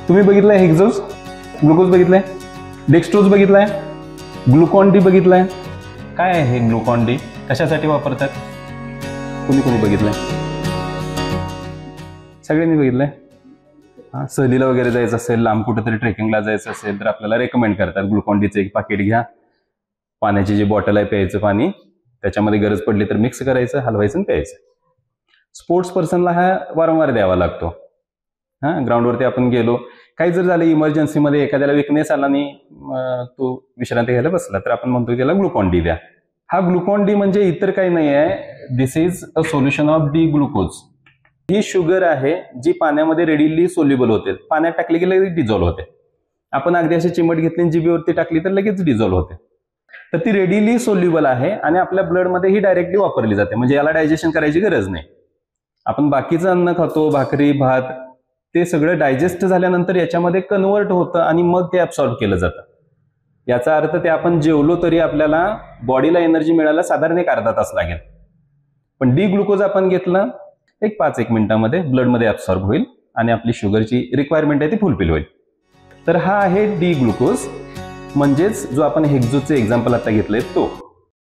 तुम्ही बघितलंय हेक्झोज, ग्लुकोज बघितलंय, डेक्स्ट्रोज बघितलाय, ग्लुकॉन डी बघितलाय. काय आहे हे ग्लुकॉन डी, कशासाठी वापरतात? कोणी कोणी बघितलंय? सगळ्यांनी बघितलंय. सहलीला वगैरे जायचं असेल, लांब कुठेतरी ट्रेकिंगला जायचं असेल तर आपल्याला रेकमेंड करतात ग्लुकॉन डीचं एक पाकिट घ्या. पाण्याची जी बॉटल आहे प्यायचं पाणी, त्याच्यामध्ये गरज पडली तर मिक्स करायचं, हलवायचं आणि प्यायचं. स्पोर्ट्स पर्सनला हा वारंवार द्यावा लागतो. ग्राउंडवरती आपण गेलो, काही जर झालं इमर्जन्सीमध्ये, एखाद्याला विकनेस आला आणि तो विश्रांती घ्यायला बसला तर आपण म्हणतो त्याला ग्लुकॉन डी द्या. हा ग्लुकॉन डी म्हणजे इतर काही नाही आहे, this is a solution of D glucose. ही शुगर आहे जी पाण्यामध्ये रेडिली सोल्युबल होते, पाण्यात टाकली की लगेच डिझॉल्व्ह होते. आपण अगदी अशी चिमट घेतली जिभेवरती टाकली तर लगेच डिझॉल्व्ह होते. तर ती रेडिली सोल्युबल आहे आणि आपल्या ब्लडमध्ये ही डायरेक्टली वापरली जाते, म्हणजे याला डायजेशन करायची गरज नाही. आपण बाकीचं अन्न खातो, भाकरी भात, ते सगळं डायजेस्ट झाल्यानंतर याच्यामध्ये कन्वर्ट होतं आणि मग ते ऍब्सॉर्ब केलं जातं. याचा अर्थ ते आपण जेवलो तरी आपल्याला बॉडीला एनर्जी मिळायला साधारण एक अर्धा तास लागेल. पण डी ग्लुकोज आपण घेतलं, एक 5-1 मिनिटांमध्ये ब्लडमध्ये ऍब्सॉर्ब होईल आणि आपली शुगरची रिक्वायरमेंट आहे ती फुलफिल होईल. तर हा आहे डी ग्लुकोज, म्हणजेच जो आपण हेक्झोजचे एक्झाम्पल आता घेतलंय तो.